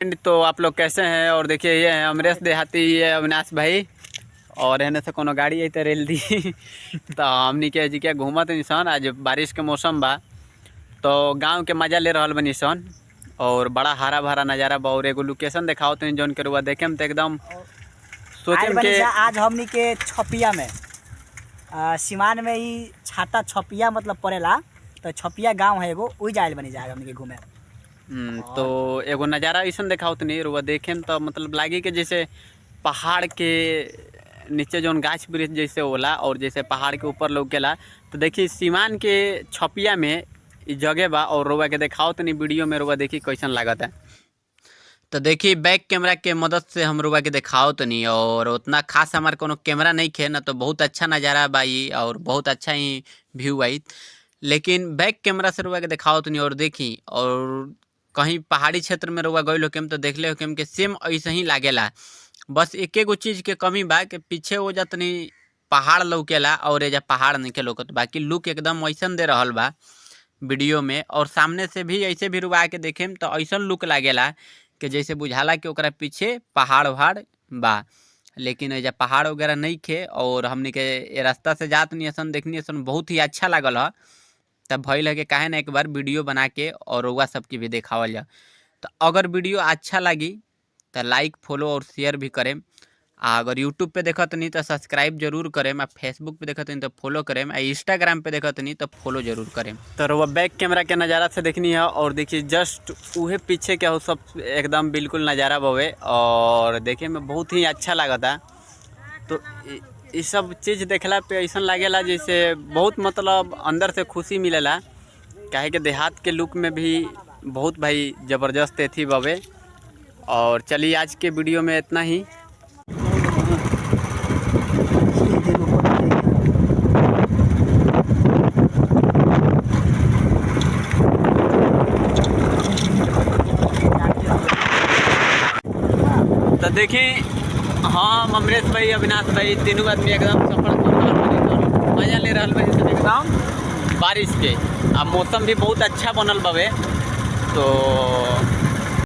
तो आप लोग कैसे हैं। और देखिए ये है अमरेश देहाती, ये है अविनाश भाई। और एने से कोनो गाड़ी आई तो रेल दी तो हमनी के जी के घूमत निसन। आज बारिश के मौसम बा तो गांव के मजा ले रहल बनी सन। और बड़ा हरा भरा नज़ारा बा। और एगो लोकेशन दिखाओ तो जौन के रुआ देखे में तो एकदम सोचे के आज हमनी के छपिया में सीमान में ही छाता छपिया मतलब पड़ेला। तो छपिया गांव है एगो, वही जाए बनी जाए हमनी के घूमे। तो एगो नज़ारा ऐसा दिखाओ तो नहीं रुआ देखे में तो मतलब लागी कि जैसे पहाड़ के नीचे जौन गाछ वृक्ष जैसे होला और जैसे पहाड़ के ऊपर लौकेला। तो देखिए सीमान के छपिया में जगह बा। और रुआ के दिखाओ तो नहीं वीडियो में, रुआ देखिए कैसन लागत है। तो देखिए बैक कैमरा के मदद से हम रुआ के दिखाओ तो नहीं। और उतना खास हमारे कोनो कैमरा नहीं खे ना, तो बहुत अच्छा नज़ारा बाई और बहुत अच्छा ही व्यू आई। लेकिन बैक कैमरा से रुआ के दिखाओ तो नहीं। और देखी और कहीं पहाड़ी क्षेत्र में रुआ गई होकेम तो देख ले होकेम के सेम ऐसे ही लागेला। बस एक एगो चीज़ के कमी बा कि पीछे हो जतनी पहाड़ लौकेला और एजा पहाड़ नहीं के लौकत। बाकी लुक एकदम ऐसन दे रहल बा वीडियो में। और सामने से भी ऐसे भी रुआ के देखेम तो ऐसन लुक लागेला कि जैसे बुझाला कि ओकरा पीछे पहाड़ वहाड़ बा। लेकिन एजा पहाड़ वगैरह नहीं खे। और हमने के ये रास्ता से जात नहीं असन देखनी असन बहुत ही अच्छा लागल है। तब भइल है कि काहे ना एक बार वीडियो बना के और रउआ सबके भी देखावल जा। तो अगर वीडियो अच्छा लगी तो लाइक फॉलो और शेयर भी करें। अगर यूट्यूब पे देखत नहीं तो सब्सक्राइब जरूर करें। फेसबुक पे देखत नहीं तो फॉलो करें। इंस्टाग्राम पे देखत नहीं तो फॉलो जरूर करें। तो वो बैक कैमरा के नज़ारा से देखनी है। और देखिए जस्ट उहे पीछे क्या हो सब एकदम बिल्कुल नज़ारा बवे। और देखे में बहुत ही अच्छा लगता। तो ये सब चीज़ देखला पे ऐसा लागेला जैसे बहुत मतलब अंदर से खुशी मिलेला। काहे कि देहात के लुक में भी बहुत भाई ज़बरदस्त थी बवे। और चलिए आज के वीडियो में इतना ही। तो देखिए हम अमरेश भाई, अविनाश भाई तीनों आदमी एकदम सफल मजा ले रहा भाई एकदम बारिश के। अब मौसम भी बहुत अच्छा बनल बवे। तो